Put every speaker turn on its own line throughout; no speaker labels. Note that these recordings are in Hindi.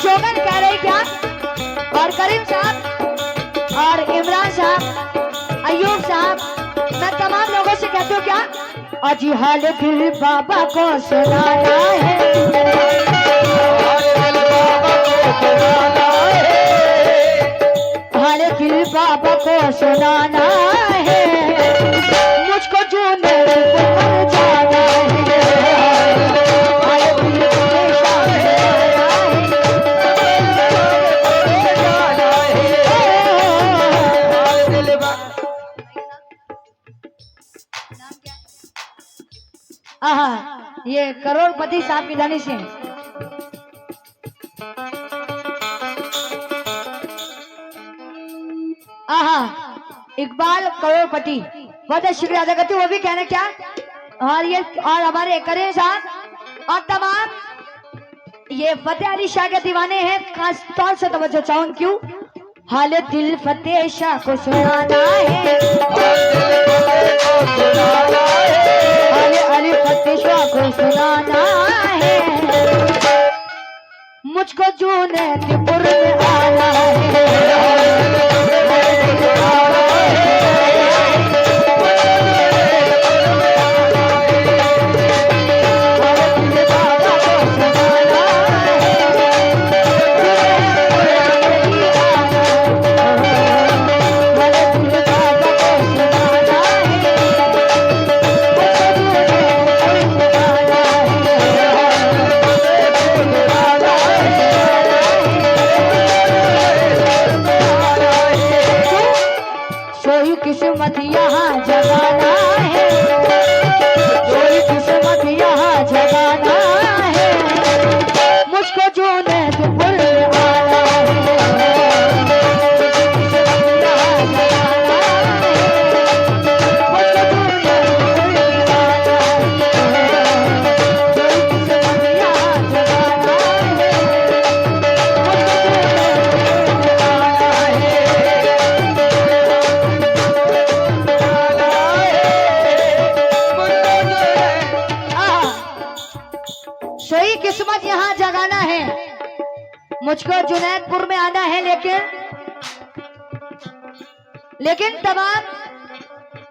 शोगन कह रहे क्या, और करीम साहब और इमरान साहब, अयूब साहब, मैं तमाम लोगों से कहती हूँ क्या, आज हाल दिल बाबा को सुनाना है, हाल दिल बाबा को सुनाना है, मुझको जो नहीं जाना है, हाल दिल ये करोड़पति साहब की दानी से इकबाल करोड़पति बहुत शुक्रिया अदा करती हूँ। वो भी कहना क्या, और ये और हमारे करीम साहब और तमाम ये फतेह अली शाह के दीवाने हैं, खास तौर से तवज्जो चाहूँ क्यों, हाल दिल फतेह शाह को सुनाना है, हाल अली फतेह शाह को सुनाना है, मुझको जूनैदपुर में आना है, किस्मत यहाँ जगाना है, कोई किस्मत यहाँ जगाना है, मुझको जूनैदपुर में आना किस्मत यहाँ जगाना है, मुझको जुनैदपुर में आना है, लेकिन तमाम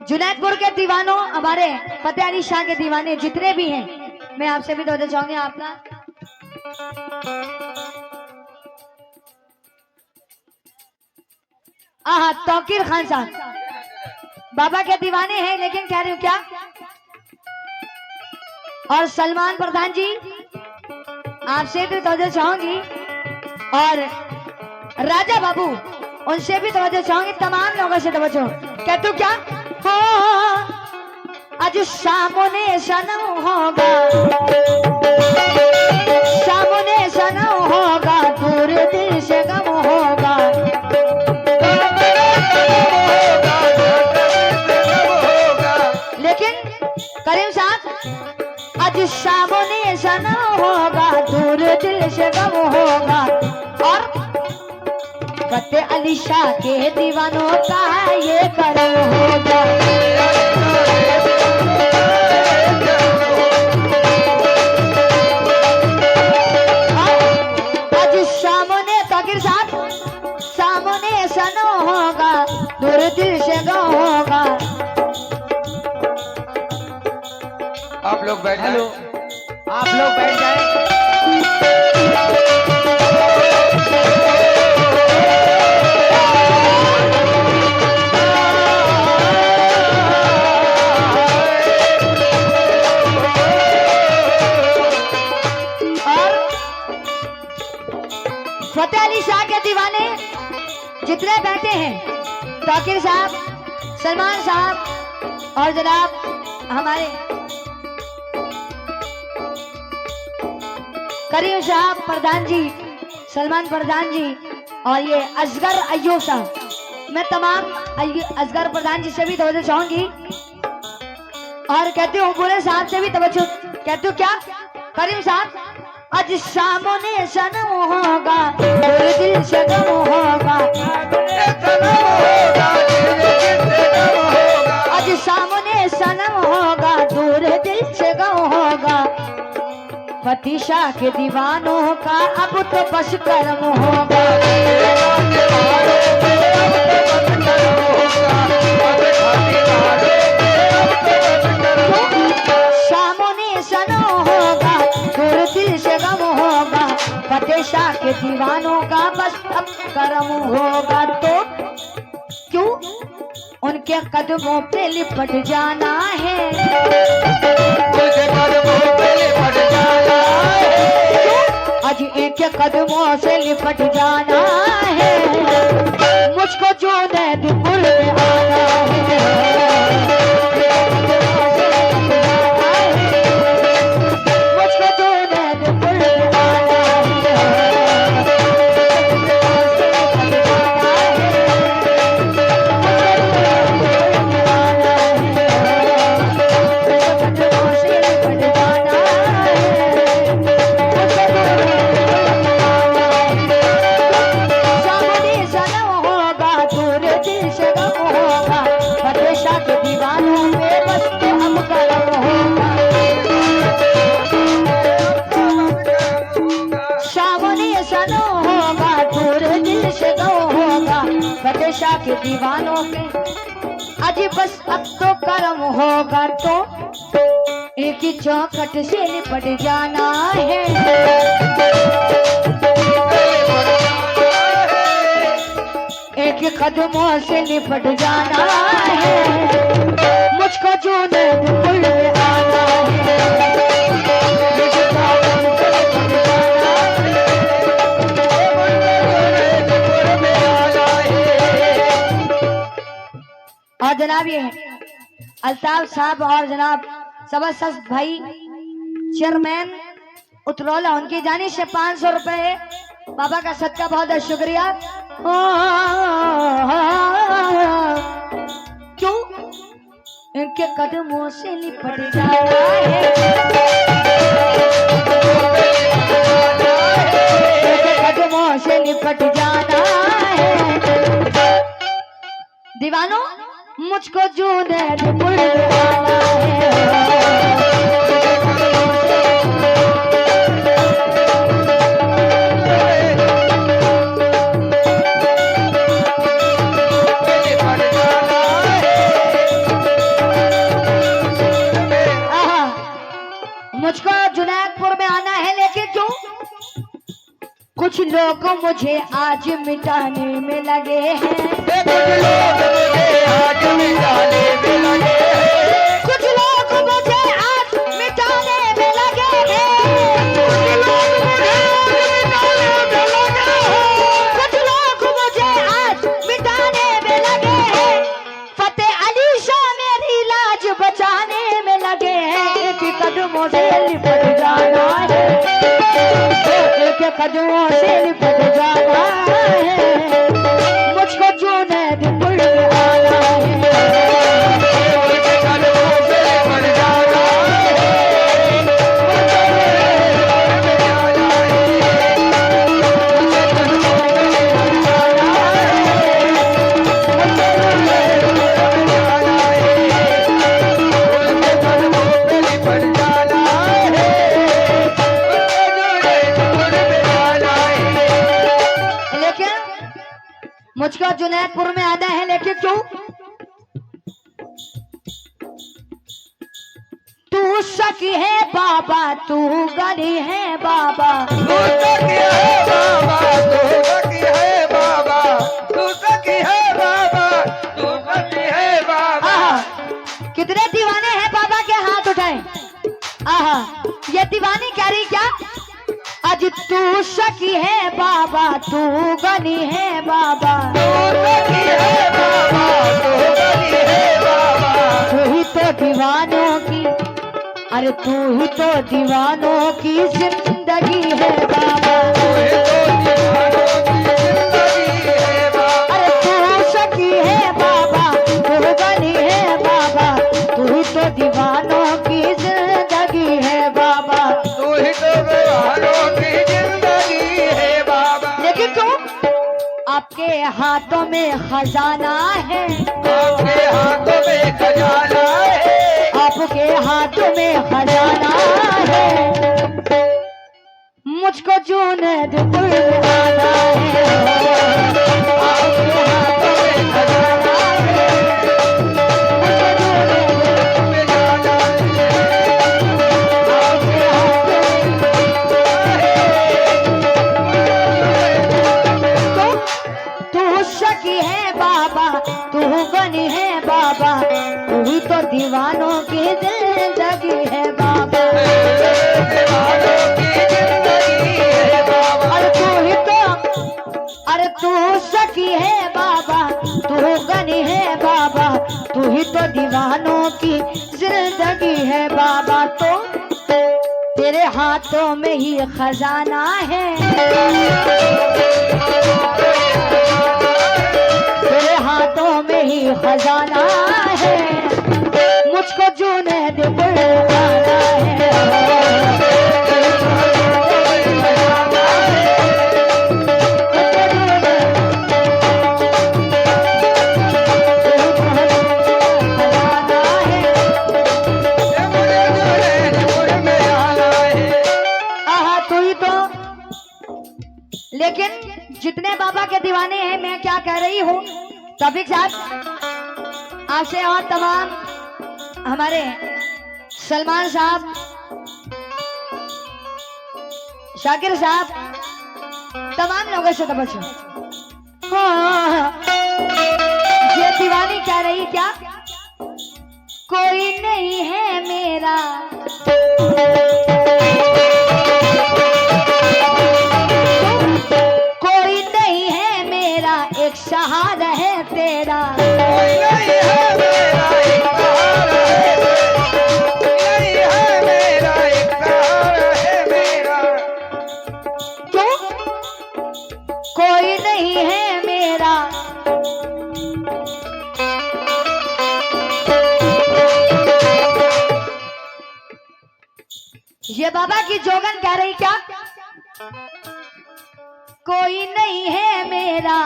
जुनैदपुर के दीवानों, हमारे फतेह अली शाह के दीवाने जितने भी हैं, मैं आपसे भी दोहराना चाहूंगी आपका तौकीर खान साहब बाबा के दीवाने हैं, लेकिन कह रही हूँ क्या, और सलमान प्रधान जी आपसे भी तवज्जो चाहूंगी, और राजा बाबू उनसे भी तवज्जो चाहूंगी, तमाम लोगों से तवज्जो कहते क्या, हो आज सामने सनम होगा, सामने सनम होगा, दूर दिल से गम होगा, लेकिन करीम साहब आज सामने सनम होगा, दूर दिल से गम होगा, और फतेह अली शाह के दीवानों का ये करम होगा, आज सामने तौकीर साहब सामने सनम होगा, दूर दिल से गम होगा।
आप लोग बैठ जाएं।
आप लोग बैठ जाएं।
और फतेह अली शाह के दीवाने जितने बैठे हैं, तौकीर साहब, सलमान साहब और जनाब हमारे करीम साहब प्रधान जी, सलमान प्रधान जी, और ये असगर अयूब साहब, मैं तमाम असगर प्रधान जी से भी तवज्जो चाहूंगी, और कहती हूँ बुरे साहब से भी तवज्जो, कहती हूँ क्या, करीम साहब आज सामने सनम होगा, दिल से गम होगा, आज सामने सनम होगा, दूर दिल से गम होगा, फतीशा के दीवानों का अब तो बस कर्म होगा। सामने सनो होगा, दूर दिल से गम होगा, फतेशा के दीवानों का बस अब कर्म होगा। तो क्यों उनके कदमों पे लिपट जाना है,
उनके कदमों पे लिपट जाना है,
आज एक कदमों से लिपट जाना है, मुझको जो नैदपुर में आना है, मुझको जो नैदपुर में आना फतेशा के दीवानों के अजी बस अब तो कर्म होगा। तो एक ही चौखट से लिपट जाना है, एक ही कदमों से लिपट जाना है, मुझको जो नैदपुर में आना है, और जनाब ये अल्ताफ साहब और जनाब जबरदस्त भाई चेयरमैन उतरौला, उनकी जानी से 500 रुपए बाबा का सदका, बहुत बहुत शुक्रिया। क्यों इनके कदमों से लिपट जाना है, इनके कदमों से लिपट जाना है, दीवानों मुझको जो नैदपुर में आना है, मुझको जुनैदपुर में आना है, लेकिन क्यों कुछ लोग मुझे आज मिटाने में लगे हैं,
कुछ लोग मुझे आज मिटाने में लगे हैं,
कुछ लोग मुझे आज मिटाने में लगे हैं,
कुछ लोग मुझे मिटाने में लगे हैं,
कुछ लोग मुझे आज मिटाने में लगे हैं, फतेह अली शाह मेरी लाज बचाने में लगे हैं, एक कदमों से लिपट जाना है, एक कदमों से लिपट जाना है, मुझको जो नैदपुर में आना है,
उनके कदमों से लिपट जाना है, उनके कदमों पे लिपट जाना है,
लेकिन मुझको जुनैदपुर में आना है, लेकिन क्यों तू सखी है बाबा, तू गनी है बाबा,
तू सखी है बाबा, तू सखी है बाबा, तू सखी है बाबा, तू सखी है बाबा।
आहा, कितने दीवाने हैं बाबा के हाथ उठाए। आहा, ये दीवानी कह रही क्या, आज तू सखी है बाबा, तू गनी है बाबा,
तू सखी है बाबा, तू सखी है बाबा,
तू ही तो दीवानों की, अरे तू ही तो दीवानों की जिंदगी है बाबा,
तू ही तो दीवानों की जिंदगी है बाबा,
अरे तू सखी है बाबा, तू गनी है बाबा, तू ही तो दीवानों की जिंदगी है बाबा।
तू ही तो दीवानों की जिंदगी है बाबा।
लेकिन क्यों आपके हाथों में खजाना है,
आपके हाथों में खजाना है,
आपके हाथों में खजाना है, मुझको जूने दिल आना है, आपके हाथों में खजाना है। मुझको जूने दिल
में जाना है,
आपके हाथों में। तू सखी है बाबा, तू गनी है बाबा, तू ही तो दीवानों की जिंदगी है बाबा।
दीवानों की जिंदगी है बाबा।
अरे तू ही तो, अरे तू सखी है बाबा, तू गनी है बाबा, तू ही तो दीवानों की जिंदगी है बाबा। तो तेरे हाथों में ही खजाना है, तेरे हाथों में ही खजाना है। मुझको जूने दिल आना है,
ये मुझे जोड़े में आना है।
आहा तू ही तो। लेकिन जितने बाबा के दीवाने हैं, मैं क्या कह रही हूँ तभी साहब आपसे और तमाम हमारे सलमान साहब, शाकिर साहब, तमाम लोगों से तवज्जो। हाँ, ये दीवानी कह रही क्या, कोई नहीं है मेरा, कोई नहीं है मेरा, एक सहारा है तेरा।
कोई नहीं है मेरा एक सहारा है, कोई नहीं है मेरा एक सहारा है मेरा।
क्यों कोई नहीं है मेरा, ये बाबा की जोगन कह रही क्या, कोई नहीं है मेरा,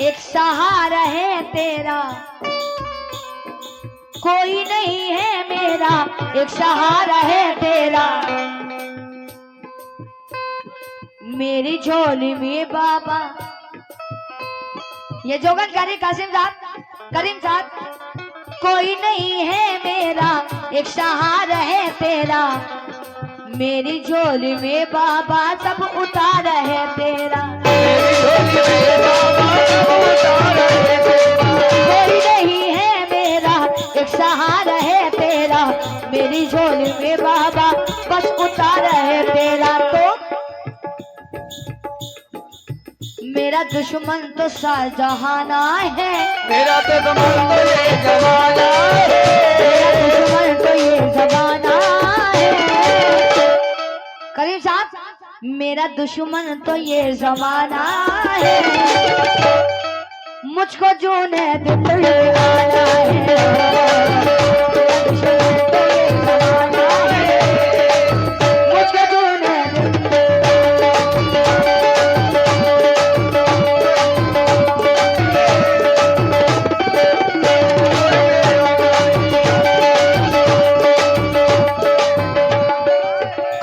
एक सहारा है तेरा। कोई नहीं है मेरा, एक सहारा है तेरा। मेरी झोली में बाबा, ये जोगन कह रही कासिम साहब, करीम साहब। कोई नहीं है मेरा, एक सहारा है तेरा। मेरी झोली में बाबा सब उतार है तेरा।
मेरी झोली में बाबा सब उतारा है तेरा।
कोई नहीं है मेरा, एक सहारा है तेरा। मेरी झोली में बाबा बस उतार है तेरा। तो मेरा दुश्मन तो शाहजहाना है,
मेरा तो जमाना तो ये जमाना
मेरा
है,
दुश्मन तो ये जमाना है। करीम साहब, मेरा दुश्मन तो ये जमाना है। मुझको जूने दिल आना है, मेरा दुश्मन तो ये जमाना है। मुझको जूने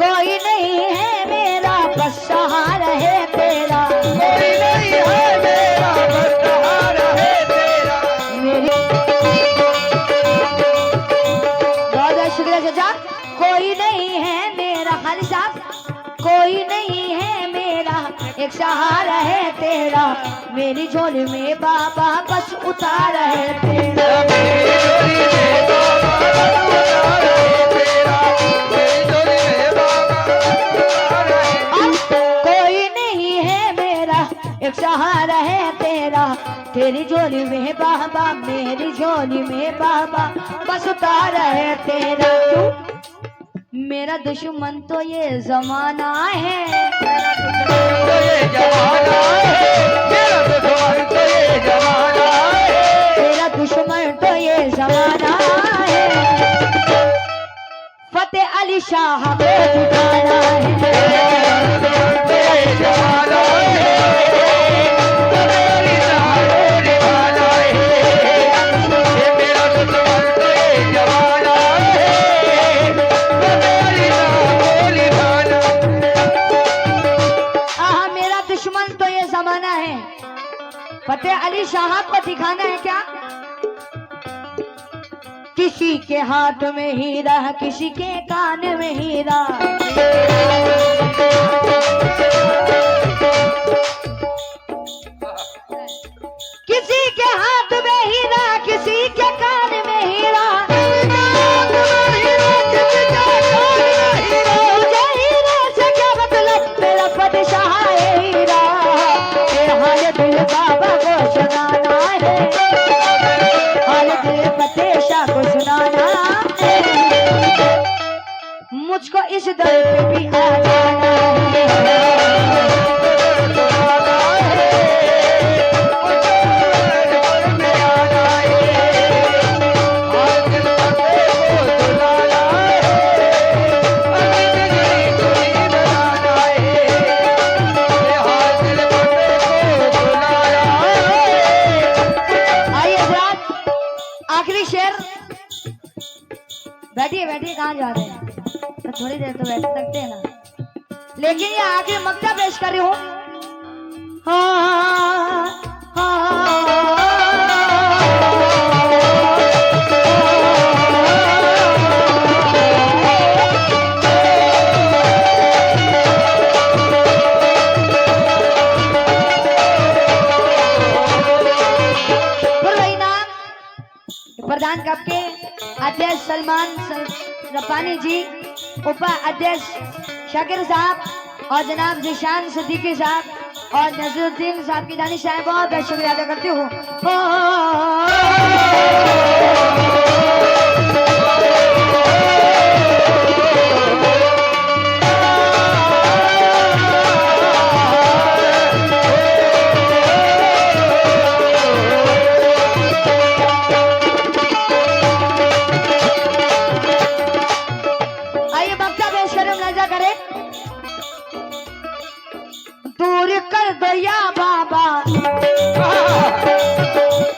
कोई नहीं है मेरा, बस सहारा है तेरा।
कोई नहीं है मेरा बस सहारा है तेरा।
मेरी बहुत बहुत शुक्रिया चाचा। कोई नहीं है मेरा, खाली साहब, कोई नहीं है मेरा, एक सहारा है तेरा। मेरी झोली में बाबा बस उतार है तेरा।
मेरी झोली में बाबा सब उतारा है तेरा। मेरी झोली में बाबा सब उतारा है।
कोई नहीं है मेरा, एक सहारा है तेरा। तेरी झोली में बाबा, मेरी झोली में बाबा बस उतार है तेरा। क्यों? मेरा दुश्मन तो ये जमाना है,
तो ये जमाना है, मेरा दुश्मन तो ये जमाना है।
तेरा दुश्मन तो ये जमाना है। फतेह अली शाह को ठिकाना है,
तो ये जमाना है, तो मेरी जान दीवाना है। ये मेरा दुश्मन तो ये जमाना है, तो मेरी जान दीवाना
फतेह अली साहब को दिखाना है क्या? किसी के हाथ में हीरा, किसी के कान में हीरा, किसी के हाथ में हीरा, किसी के कान में हीरा, मुझे हीरे से क्या मतलब, मेरा फतेह है हीरा, ये हाल दिल बाबा को सुनाना है, हाल दिल फतेह शाह को सुनाना है, मुझको इस दर पे भी आ जाना है। आखिरी शेर, बैठिए बैठिए, कहाँ जा रहे हैं? तो थोड़ी देर तो बैठ सकते हैं ना, लेकिन ये आखिरी मक्ता पेश कर रही हूँ। प्रधान कप के अध्यक्ष सलमान रब्बानी जी, उपाध्यक्ष शाकिर साहब और जनाब जिशान सिद्दीकी साहब और नजरुद्दीन साहब की जानिब से बहुत बहुत शुक्रिया अदा करती हूँ। दूर कर दो या बाबा,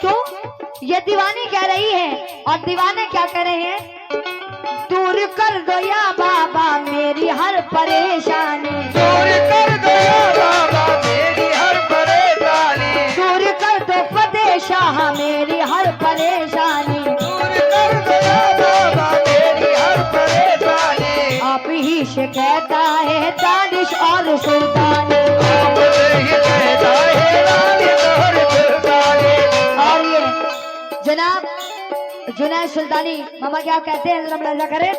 क्यों? ये दीवानी कह रही है और दीवाने क्या कह रहे हैं? दूर कर दो या बाबा मेरी हर परेशानी,
दूर कर दो या बाबा मेरी हर परेशानी,
दूर कर दो फतेह शाह मेरी हर परेशानी,
दूर कर दो या बाबा मेरी हर परेशानी,
आप ही से कहता है दानिश और सुल्तानी, और ये जनाब जुनैद सुल्तानी मामा क्या कहते हैं, जरा मुलाजा करें।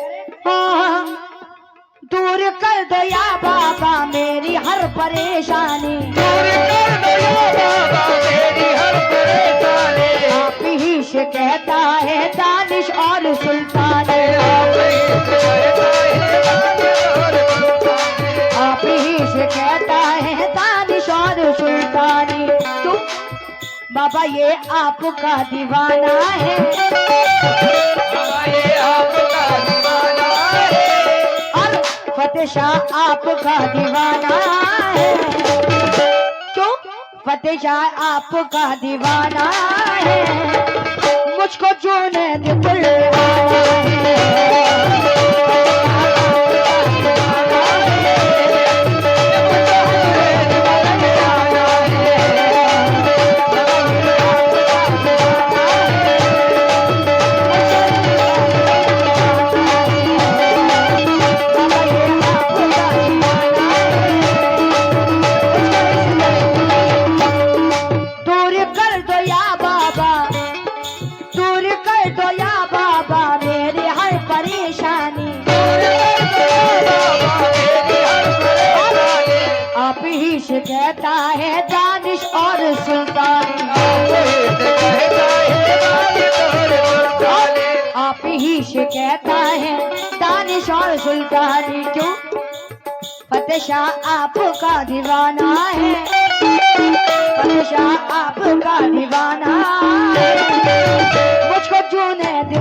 दूर कर दो या बाबा मेरी हर परेशानी,
दूर कर दो या बाबा मेरी हर परेशानी,
आप ही से कहता है दानिश और सुल्तानी, आप ही से कहता है दानिश और सुल्तानी। क्यों बाबा ये आपका दीवाना है,
ये आपका दीवाना है,
और फतेह शाह आपका दीवाना है। क्यों फतेह शाह आपका दीवाना है, मुझको जुनैद बुलवाना है। कहता है दानिश और सुल्तानी, आप ही से कहता है दानिश और सुल्तानी। क्यों फतेह शाह आपका दीवाना है, फतेह शाह आपका दीवाना है, मुझको जुनैद